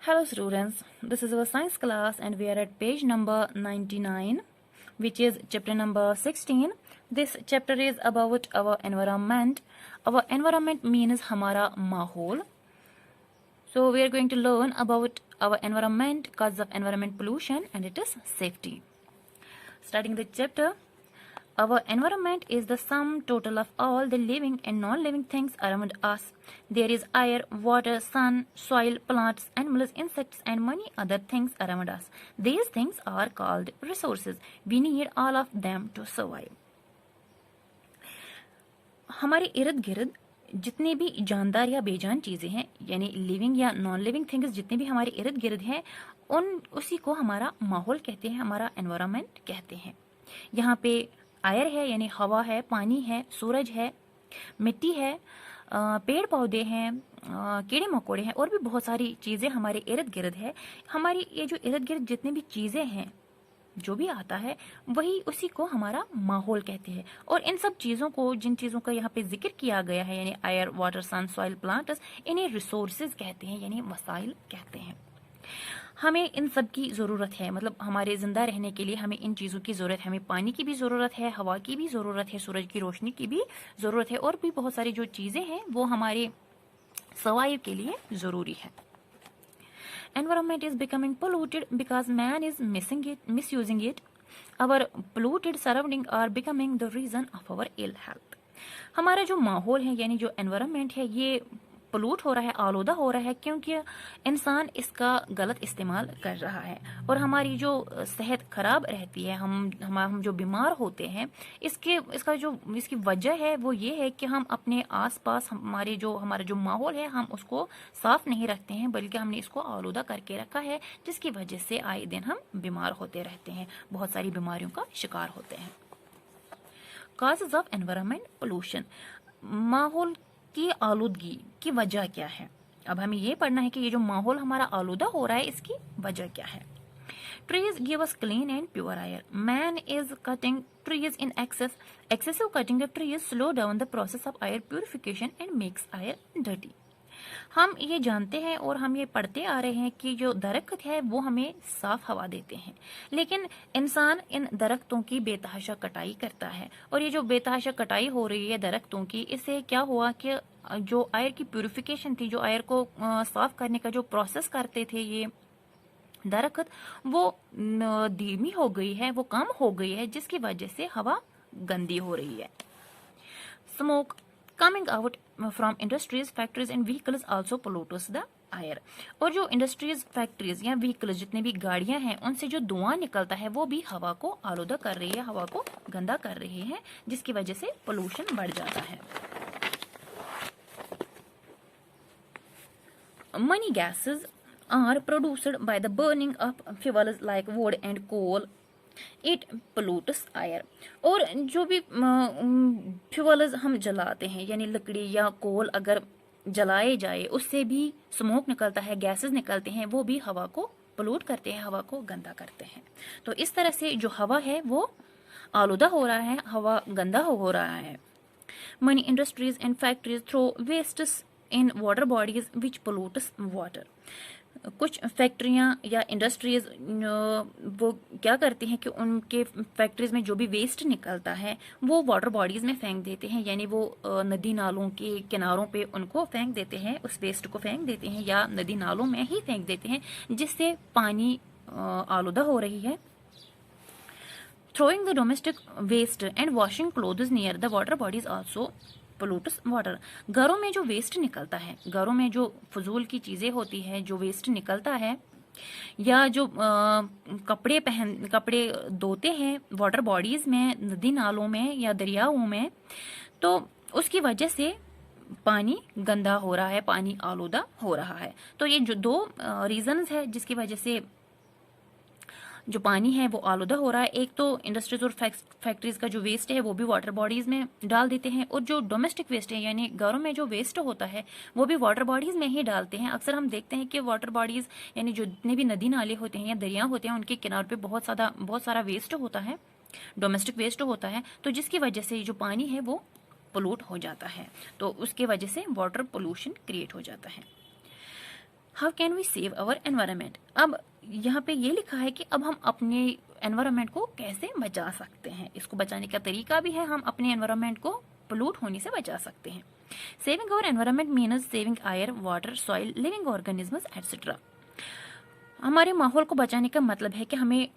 Hello students, this is our science class and we are at page number 99, which is chapter number 16. This chapter is about our environment. Our environment means हमारा माहौल. So we are going to learn about our environment, causes of environment pollution, and it is safety. Starting the chapter. Our environment is the sum total of all the living and non-living things around us. There is air, water, sun, soil, plants, animals, insects, and many other things around us. These things are called resources. We need all of them to survive. हमारे इर्द गिर्द जितने भी जानदार या बेजान चीजें हैं, यानी लिविंग या नॉन लिविंग थिंग्स जितने भी हमारे इर्द गिर्द हैं, उसी को हमारा माहौल कहते हैं, हमारा एनवायरनमेंट कहते हैं. यहाँ पे एयर है यानी हवा है, पानी है, सूरज है, मिट्टी है, पेड़ पौधे हैं, कीड़े मकोड़े हैं और भी बहुत सारी चीजें हमारे इर्द गिर्द है. हमारी ये जो इर्द गिर्द जितने भी चीजें हैं, जो भी आता है वही उसी को हमारा माहौल कहते हैं. और इन सब चीजों को, जिन चीजों का यहाँ पे जिक्र किया गया है, यानी एयर, वाटर, सन, सॉइल, प्लांट्स, इन्हें रिसोर्सेज कहते हैं, यानी वसाइल कहते हैं. हमें इन सब की ज़रूरत है, मतलब हमारे ज़िंदा रहने के लिए हमें इन चीज़ों की ज़रूरत है. हमें पानी की भी ज़रूरत है, हवा की भी ज़रूरत है, सूरज की रोशनी की भी ज़रूरत है, और भी बहुत सारी जो चीज़ें हैं वो हमारे सर्वाइव के लिए ज़रूरी है. Environment is becoming polluted because man is misusing it. Our polluted surroundings are becoming the reason of our ill health. हमारा जो माहौल है यानी जो एनवायरनमेंट है ये पोलूट हो रहा है, आलूदा हो रहा है, क्योंकि इंसान इसका गलत इस्तेमाल कर रहा है और हमारी जो सेहत खराब रहती है, हम जो बीमार होते हैं, इसकी वजह है वो ये है कि हम अपने आसपास हमारा जो माहौल है हम उसको साफ नहीं रखते हैं, बल्कि हमने इसको आलूदा करके रखा है, जिसकी वजह से आए दिन हम बीमार होते रहते हैं, बहुत सारी बीमारियों का शिकार होते हैं. कॉजेज ऑफ एनवायरनमेंट पोल्यूशन, माहौल की आलूदगी की वजह क्या है. अब हमें ये पढ़ना है कि ये जो माहौल हमारा आलूदा हो रहा है इसकी वजह क्या है. Trees give us clean and pure air. Man is cutting trees in excess. Excessive cutting of trees slow down the process of air purification and makes air dirty. हम ये जानते हैं और हम ये पढ़ते आ रहे हैं कि जो दरख्त है वो हमें साफ हवा देते हैं, लेकिन इंसान इन दरख्तों की बेतहाशा कटाई करता है. और ये जो बेतहाशा कटाई हो रही है दरख्तों की, इससे क्या हुआ कि जो एयर की प्यूरिफिकेशन थी, जो एयर को साफ करने का जो प्रोसेस करते थे ये दरख्त, वो धीमी हो गई है, वो कम हो गई है, जिसकी वजह से हवा गंदी हो रही है. Smoke coming out from industries, factories and vehicles also pollutes the air. और जो इंडस्ट्रीज, फैक्ट्रीज या व्हीकल्स, जितने भी गाड़ियां हैं, उनसे जो धुआं निकलता है वो भी हवा को आलूदा कर रही है, हवा को गंदा कर रही है, जिसकी वजह से पोल्यूशन बढ़ जाता है. Many gases are produced by the burning of fuels like wood and coal. It pollutes air. और जो भी फ्यूल्स हम जलाते हैं, यानी लकड़ी या कोल अगर जलाए जाए, उससे भी स्मोक निकलता है, गैसेस निकलते हैं, वो भी हवा को पोल्यूट करते हैं, हवा को गंदा करते हैं. तो इस तरह से जो हवा है वो आलूदा हो रहा है, हवा गंदा हो रहा है. Many industries and factories throw wastes in water bodies which pollutes water. कुछ फैक्ट्रियां या इंडस्ट्रीज वो क्या करती हैं कि उनके फैक्ट्रीज में जो भी वेस्ट निकलता है वो वाटर बॉडीज में फेंक देते हैं, यानी वो नदी नालों के किनारों पे उनको फेंक देते हैं, उस वेस्ट को फेंक देते हैं या नदी नालों में ही फेंक देते हैं, जिससे पानी आलूदा हो रही है. Throwing the domestic waste and washing clothes near the water bodies also pollutes water. घरों में जो वेस्ट निकलता है, घरों में जो फजूल की चीजें होती है, जो वेस्ट निकलता है, या जो कपड़े धोते हैं वाटर बॉडीज में, नदी नालों में या दरियाओं में, तो उसकी वजह से पानी गंदा हो रहा है, पानी आलूदा हो रहा है. तो ये जो दो रीजंस है जिसकी वजह से जो पानी है वो आलूदा हो रहा है. एक तो इंडस्ट्रीज और फैक्ट्रीज का जो वेस्ट है वो भी वाटर बॉडीज में डाल देते हैं, और जो डोमेस्टिक वेस्ट है यानी घरों में जो वेस्ट होता है वो भी वाटर बॉडीज में ही डालते हैं. अक्सर हम देखते हैं कि वाटर बॉडीज यानी जो जितने भी नदी नाले होते हैं या दरिया होते हैं, उनके किनारे पे बहुत सारा वेस्ट होता है, डोमेस्टिक वेस्ट होता है, तो जिसकी वजह से जो पानी है वो पोल्यूट हो जाता है. तो उसकी वजह से वाटर पोल्यूशन क्रिएट हो जाता है. How can we save our environment. अब यहाँ पे ये लिखा है कि अब हम अपने एनवायरमेंट को कैसे बचा सकते हैं। इसको बचाने का तरीका भी है, हम अपने एनवायरमेंट को पोल्यूट होने से बचा सकते हैं। Saving our environment means saving air, water, soil, living organisms etcetera. हमारे माहौल को बचाने का मतलब है कि हमें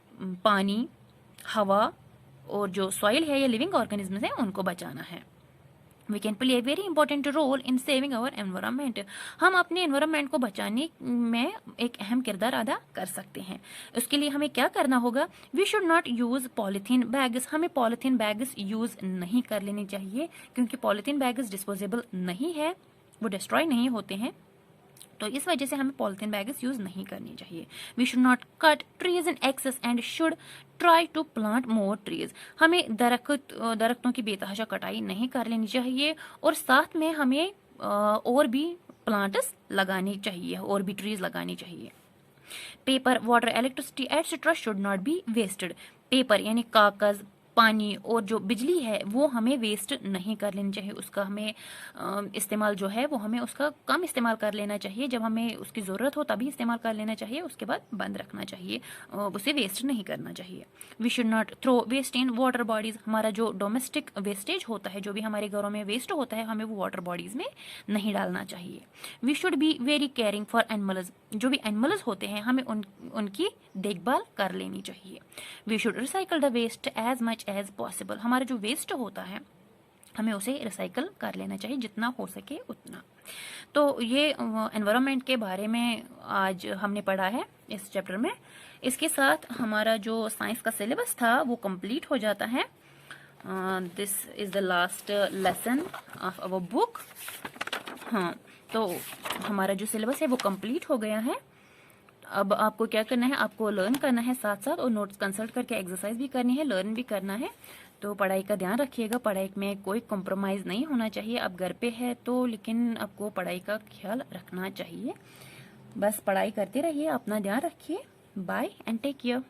पानी, हवा और जो सॉइल है या लिविंग ऑर्गेनिजम्स है उनको बचाना है। We can play a very important role in saving our environment. हम अपने एनवायरमेंट को बचाने में एक अहम किरदार अदा कर सकते हैं। उसके लिए हमें क्या करना होगा, we should not use polythene bags. हमें पॉलीथीन बैग्स यूज नहीं कर लेने चाहिए, क्योंकि पॉलीथीन बैग्स डिस्पोजेबल नहीं है, वो डिस्ट्रॉय नहीं होते हैं, तो इस वजह से हमें पॉलिथीन बैग्स यूज नहीं करनी चाहिए। We should not cut trees in excess and should try to plant more trees. हमें दरख्तों की बेतहाशा कटाई नहीं कर लेनी चाहिए, और साथ में हमें और भी प्लांट्स लगाने चाहिए, और भी ट्रीज लगानी चाहिए। Paper, water, electricity etcetera should not be wasted. Paper यानी कागज, पानी और जो बिजली है वो हमें वेस्ट नहीं कर लेनी चाहिए। उसका हमें इस्तेमाल जो है वो हमें उसका कम इस्तेमाल कर लेना चाहिए। जब हमें उसकी ज़रूरत हो तभी इस्तेमाल कर लेना चाहिए, उसके बाद बंद रखना चाहिए, उसे वेस्ट नहीं करना चाहिए। We should not throw waste in water bodies. हमारा जो डोमेस्टिक वेस्टेज होता है, जो भी हमारे घरों में वेस्ट होता है, हमें वो वाटर बॉडीज़ में नहीं डालना चाहिए। We should be very caring for animals. जो भी एनिमल्स होते हैं हमें उनकी देखभाल कर लेनी चाहिए। We should recycle the waste as much as possible. हमारा जो वेस्ट होता है हमें उसे रिसाइकल कर लेना चाहिए जितना हो सके उतना। तो ये एनवायरनमेंट के बारे में आज हमने पढ़ा है इस चैप्टर में। इसके साथ हमारा जो साइंस का सिलेबस था वो कंप्लीट हो जाता है। This is the last lesson of our book. हाँ, तो हमारा जो सिलेबस है वो कंप्लीट हो गया है। अब आपको क्या करना है, आपको लर्न करना है साथ साथ, और नोट्स कंसल्ट करके एक्सरसाइज भी करनी है, लर्न भी करना है। तो पढ़ाई का ध्यान रखिएगा, पढ़ाई में कोई कॉम्प्रोमाइज़ नहीं होना चाहिए। अब घर पे है तो लेकिन आपको पढ़ाई का ख्याल रखना चाहिए। बस पढ़ाई करते रहिए, अपना ध्यान रखिए। Bye and take care.